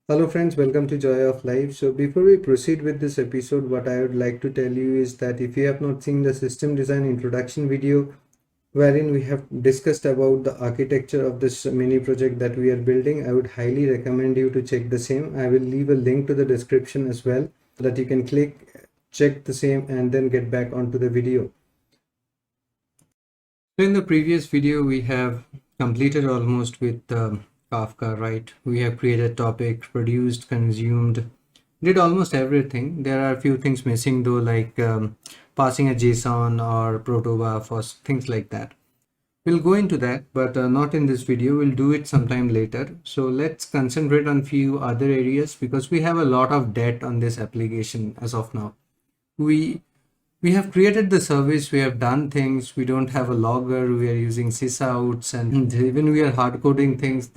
Hello friends, welcome to Joy of Life. So before we proceed with this episode, what I would like to tell you is that if you have not seen the system design introduction video wherein we have discussed about the architecture of this mini project that we are building, I would highly recommend you to check the same. I will leave a link to the description as well so that you can click, check the same and then get back onto the video. So in the previous video, we have completed almost with Kafka, right? We have created topics, produced, consumed, did almost everything. There are a few things missing though, like passing a JSON or protobuf or things like that. We'll go into that, but not in this video. We'll do it sometime later. So let's concentrate on few other areas because we have a lot of debt on this application as of now. We have created the service, we have done things, we don't have a logger, we are using sysouts, and even we are hard coding things.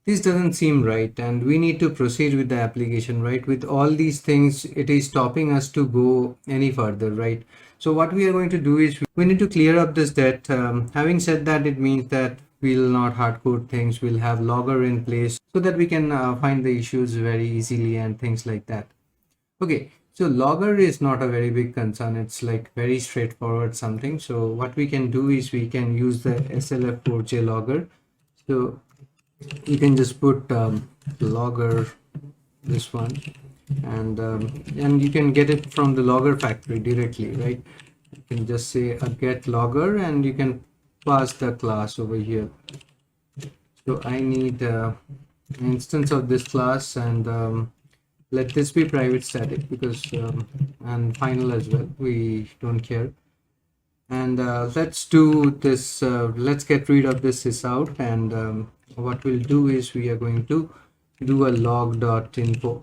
This doesn't seem right, and we need to proceed with the application, right? With all these things, it is stopping us to go any further, right? So what we are going to do is we need to clear up this debt. Having said that, it means that we'll not hard code things, we'll have logger in place so that we can find the issues very easily and things like that. Okay, so logger is not a very big concern. It's like very straightforward something. So what we can do is we can use the SLF4J logger. So you can just put logger, this one, and you can get it from the logger factory directly, right? You can just say a get logger and you can pass the class over here. So I need an instance of this class, and let this be private static because and final as well, we don't care. And let's do this, let's get rid of this sysout, and what we'll do is we are going to do a log.info.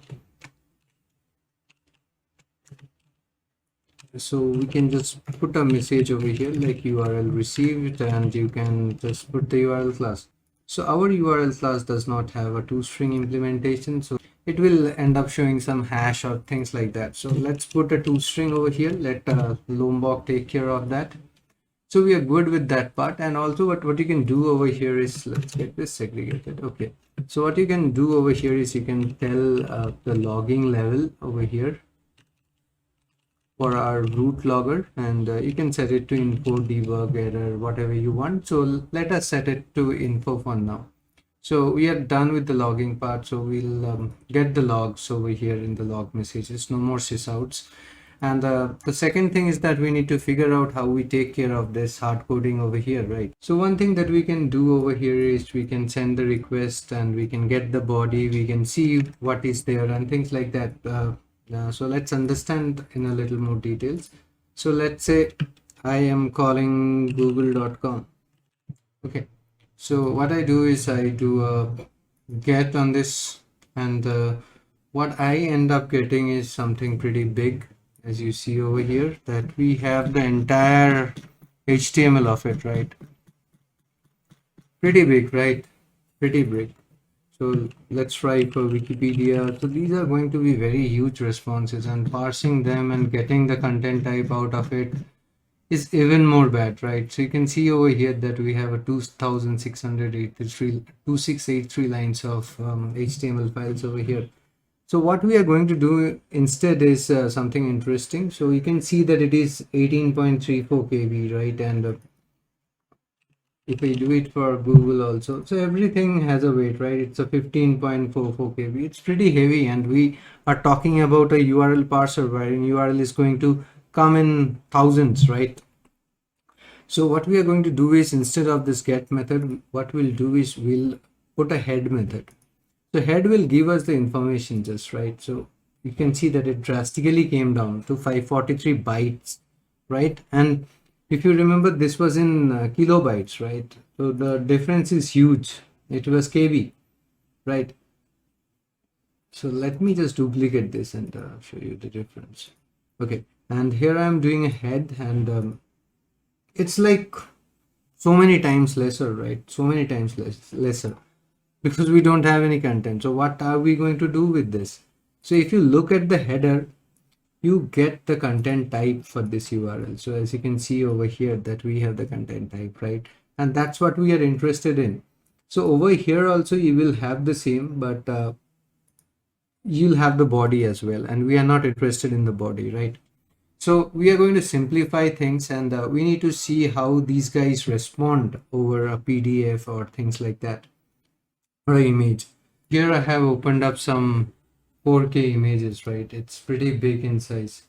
So we can just put a message over here like URL received, and you can just put the URL class. So our URL class does not have a toString implementation, so it will end up showing some hash or things like that. So let's put a toString over here. Let Lombok take care of that. So we are good with that part. And also what you can do over here is, let's get this segregated. Okay, so what you can do over here is you can tell the logging level over here for our root logger, and you can set it to info, debug, error, whatever you want. So let us set it to info for now. So we are done with the logging part. So we'll get the logs over here in the log messages, no more sysouts. And the second thing is that we need to figure out how we take care of this hard coding over here, right? So one thing that we can do over here is we can send the request and we can get the body, we can see what is there and things like that. So let's understand in a little more details. So let's say I am calling google.com. Okay, so what I do is I do a get on this, and what I end up getting is something pretty big, as you see over here, that we have the entire HTML of it, right? Pretty big, right? Pretty big. So let's try for Wikipedia. So these are going to be very huge responses, and parsing them and getting the content type out of it is even more bad, right? So you can see over here that we have a 2683 lines of HTML files over here. So what we are going to do instead is something interesting. So you can see that it is 18.34 KB, right? And if I do it for Google also, so everything has a weight, right? It's a 15.44 KB. It's pretty heavy, and we are talking about a URL parser wherein URL is going to come in thousands, right? So what we are going to do is, instead of this get method, what we'll do is we'll put a head method. So head will give us the information just, right? So you can see that it drastically came down to 543 bytes, right? And if you remember, this was in kilobytes, right? So the difference is huge. It was KB, right? So let me just duplicate this and show you the difference. Okay, and here I'm doing a head, and it's like so many times lesser, right? So many times lesser, because we don't have any content. So what are we going to do with this? So if you look at the header, you get the content type for this URL. So as you can see over here that we have the content type, right? And that's what we are interested in. So over here also you will have the same, but you'll have the body as well, and we are not interested in the body, right? So we are going to simplify things, and we need to see how these guys respond over a PDF or things like that, or an image. Here I have opened up some 4K images, right? It's pretty big in size.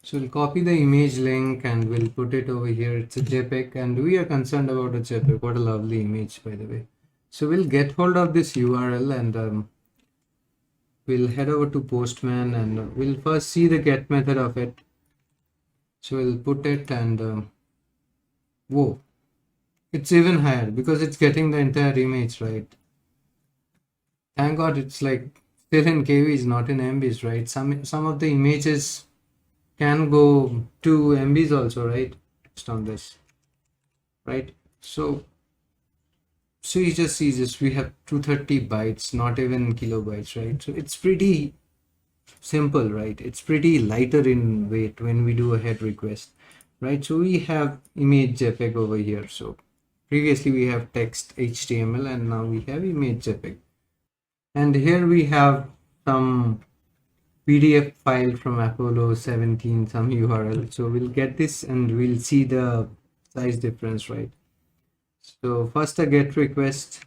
So we'll copy the image link and we'll put it over here. It's a JPEG, and we are concerned about a JPEG. What a lovely image, by the way. So we'll get hold of this URL, and we'll head over to Postman, and we'll first see the get method of it. So we'll put it, and whoa, it's even higher because it's getting the entire image, right? Thank God it's like still in KBs, not in MBs, right? Some of the images can go to MBs also, right? Just on this, right? So you just see this, we have 230 bytes, not even kilobytes, right? So it's pretty simple, right? It's pretty lighter in weight when we do a head request, right? So we have image JPEG over here. So previously we have text HTML, and now we have image JPEG. And here we have some PDF file from Apollo 17, some URL. So we'll get this and we'll see the size difference, right? So first a get request.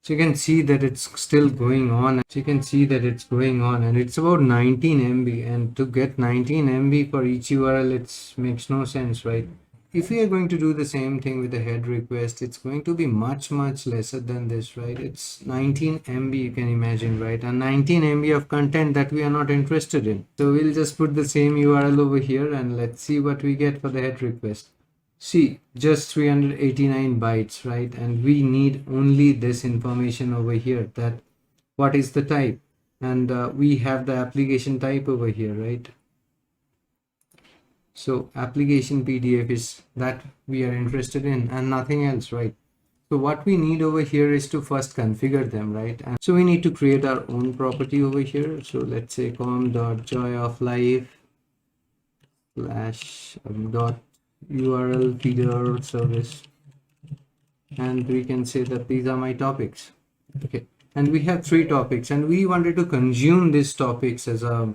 So you can see that it's still going on. So you can see that it's going on, and it's about 19 MB. And to get 19 MB for each URL, it makes no sense, right? If we are going to do the same thing with the head request, it's going to be much lesser than this, right? It's 19 MB, you can imagine, right? And 19 MB of content that we are not interested in. So we'll just put the same URL over here, and let's see what we get for the head request. See, just 389 bytes, right? And we need only this information over here, that what is the type, and we have the application type over here, right? So application PDF is that we are interested in, and nothing else, right? So what we need over here is to first configure them, right? And so we need to create our own property over here. So let's say com.joyoflife slash dot URL feeder service, and we can say that these are my topics. Okay, and we have 3 topics, and we wanted to consume these topics as a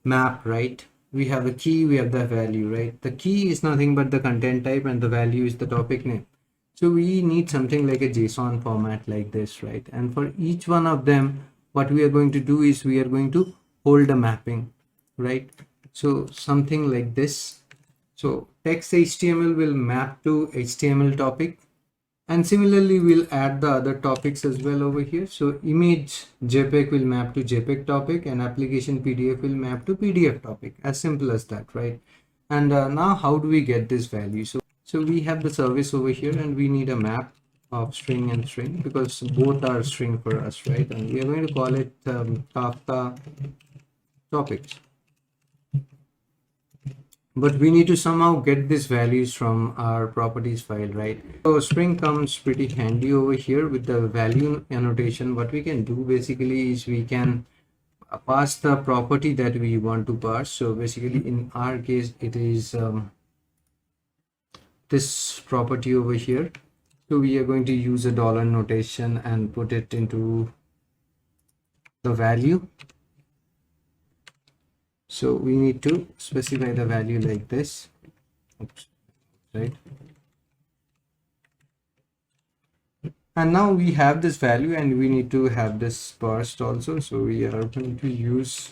map, right? We have a key, we have the value, right? The key is nothing but the content type, and the value is the topic name. So we need something like a JSON format like this, right? And for each one of them, what we are going to do is we are going to hold a mapping, right? So something like this. So text HTML will map to HTML topic, and similarly we'll add the other topics as well over here. So image JPEG will map to JPEG topic, and application PDF will map to PDF topic. As simple as that, right? And now how do we get this value? So we have the service over here, and we need a map of string and string because both are string for us, right? And we are going to call it Kafka topics. But we need to somehow get these values from our properties file, right? So string comes pretty handy over here with the value annotation. What we can do basically is we can pass the property that we want to pass. So basically in our case, it is this property over here. So we are going to use a dollar notation and put it into the value. So we need to specify the value like this. Oops, right? And now we have this value, and we need to have this parsed also. So we are going to use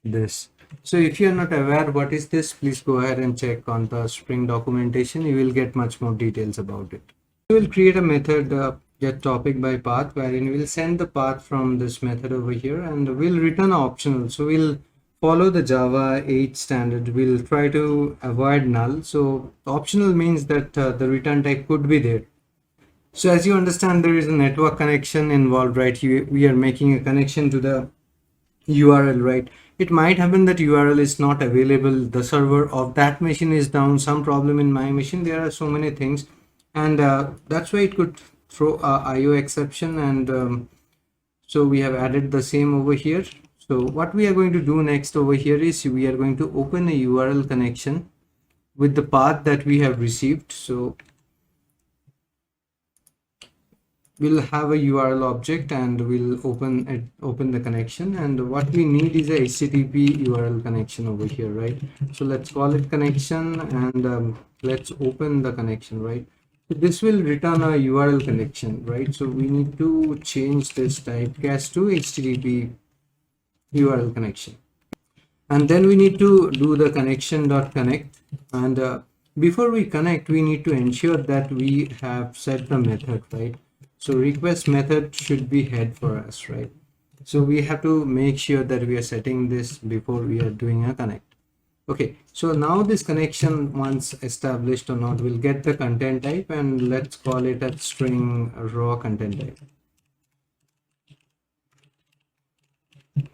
this. So if you are not aware what is this, please go ahead and check on the Spring documentation. You will get much more details about it. We will create a method get topic by path, wherein we'll send the path from this method over here, and we'll return optional. So we'll follow the Java 8 standard. We'll try to avoid null. So optional means that the return type could be there. So as you understand, there is a network connection involved, right? We are making a connection to the URL, right? It might happen that URL is not available. The server of that machine is down, some problem in my machine. There are so many things, and that's why it could throw a IO exception. And so we have added the same over here. So what we are going to do next over here is we are going to open a URL connection with the path that we have received. So we'll have a URL object and we'll open the connection, and what we need is a HTTP URL connection over here, right? So let's call it connection, and let's open the connection, right? So this will return a URL connection, right? So we need to change this typecast to HTTP URL connection, and then we need to do the connection.connect, and before we connect we need to ensure that we have set the method, right? So request method should be head for us, right? So we have to make sure that we are setting this before we are doing a connect. Okay, so now this connection, once established or not, will get the content type, and let's call it a string raw content type.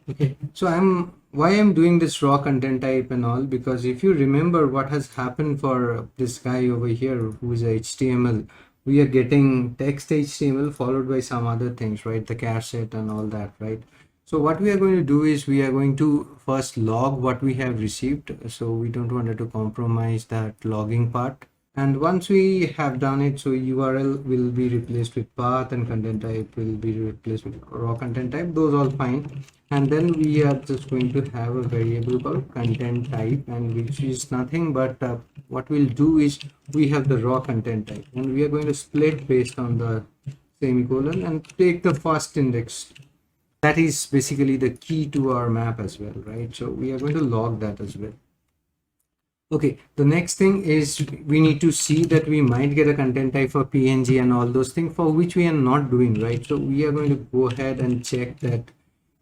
Okay, so why I'm doing this raw content type and all, because if you remember what has happened for this guy over here who is a HTML, we are getting text HTML followed by some other things, right? The char set and all that, right? So what we are going to do is we are going to first log what we have received. So we don't want to compromise that logging part. And once we have done it, so URL will be replaced with path and content type will be replaced with raw content type, those all fine. And then we are just going to have a variable called content type, and which is nothing but what we'll do is we have the raw content type, and we are going to split based on the semicolon and take the first index. That is basically the key to our map as well, right? So we are going to log that as well. Okay, the next thing is we need to see that we might get a content type for PNG and all those things, for which we are not doing, right? So we are going to go ahead and check that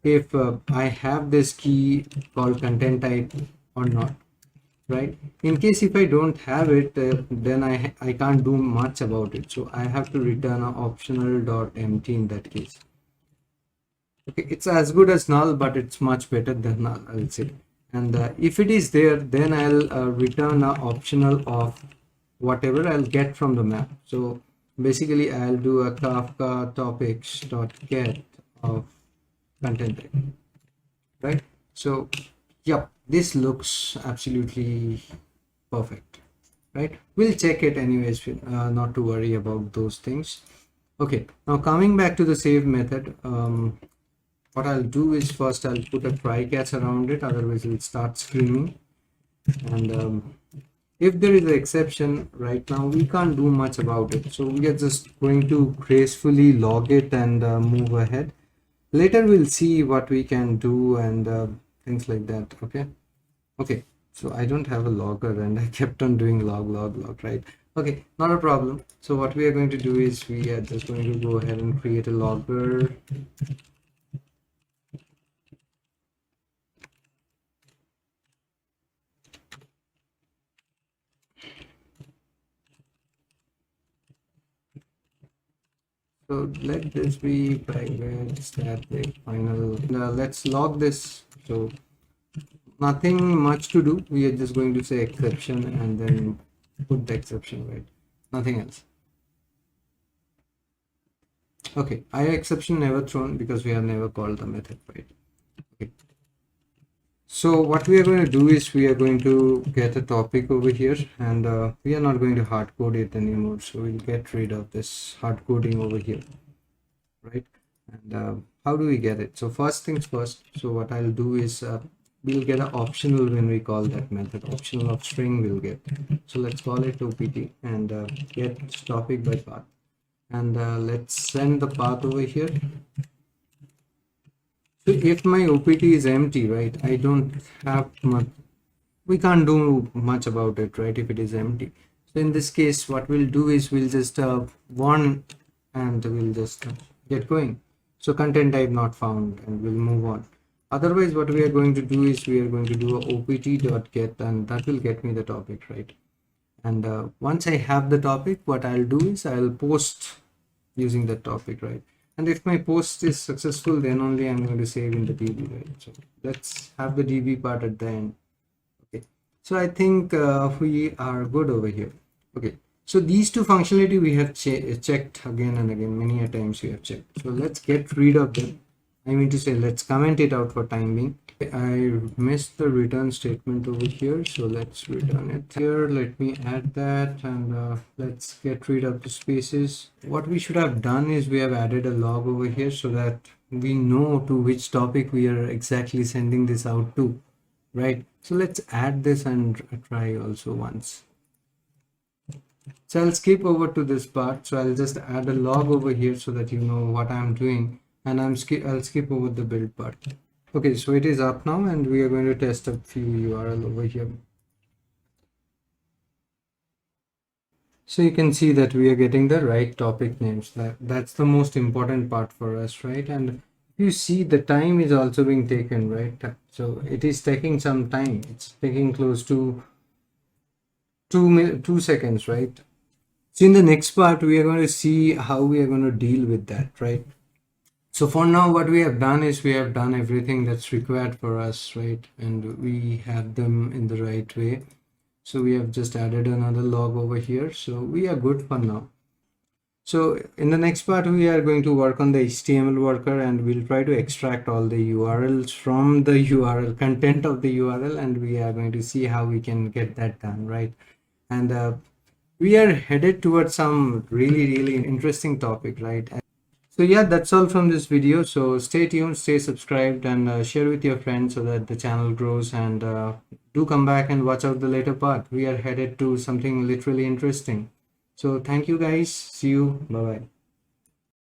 if I have this key called content type or not, right? In case if I don't have it, then I can't do much about it. So I have to return an optional.empty in that case. Okay, it's as good as null, but it's much better than null, I'll say. And if it is there, then I'll return a optional of whatever I'll get from the map. So basically I'll do a Kafka topics.get of content type, right? So yep, this looks absolutely perfect, right? We'll check it anyways, not to worry about those things. Okay, now coming back to the save method, what I'll do is first I'll put a try catch around it, otherwise it'll start screaming. And if there is an exception, right now we can't do much about it, so we are just going to gracefully log it and move ahead. Later we'll see what we can do and things like that. Okay, so I don't have a logger and I kept on doing log, right? Okay, not a problem. So what we are going to do is we are just going to go ahead and create a logger. So let this be private static final. Now let's log this. So nothing much to do. We are just going to say exception and then put the exception, right? Nothing else. Okay, I exception never thrown because we have never called the method, right? Okay. So what we are going to do is we are going to get a topic over here, and we are not going to hard code it anymore. So we'll get rid of this hard coding over here, right? And how do we get it? So first things first. So what I'll do is we'll get an optional when we call that method. Optional of string we'll get. So let's call it opt and get topic by path. And let's send the path over here. So if my OPT is empty, right, I don't have much, we can't do much about it, right, if it is empty. So in this case, what we'll do is we'll just warn and we'll just get going. So content type not found, and we'll move on. Otherwise, what we are going to do is we are going to do a opt.get, and that will get me the topic, right? And once I have the topic, what I'll do is I'll post using that topic, right? And if my post is successful, then only I'm going to save in the DB, right? So let's have the DB part at the end. Okay, so I think we are good over here. Okay, so these two functionality we have checked again and again, many a times we have checked. So let's get rid of them. I mean to say, let's comment it out for time being. I missed the return statement over here, so let's return it here. Let me add that, and let's get rid of the spaces. What we should have done is we have added a log over here so that we know to which topic we are exactly sending this out to, right? So let's add this and try also once. So I'll skip over to this part. So I'll just add a log over here so that you know what I'm doing, and I'll skip over the build part. Okay, so it is up now, and we are going to test a few URL over here. So you can see that we are getting the right topic names. That's the most important part for us, right? And you see the time is also being taken, right? So it is taking some time. It's taking close to 2 seconds, right? So in the next part, we are going to see how we are going to deal with that, right? So for now, what we have done is we have done everything that's required for us, right? And we have them in the right way. So we have just added another log over here. So we are good for now. So in the next part, we are going to work on the HTML worker, and we'll try to extract all the URLs from the URL content of the URL, and we are going to see how we can get that done, right? And we are headed towards some really interesting topic, right? So yeah, that's all from this video. So stay tuned, stay subscribed, and share with your friends so that the channel grows. And do come back and watch out the later part. We are headed to something literally interesting. So thank you guys. See you. Bye bye.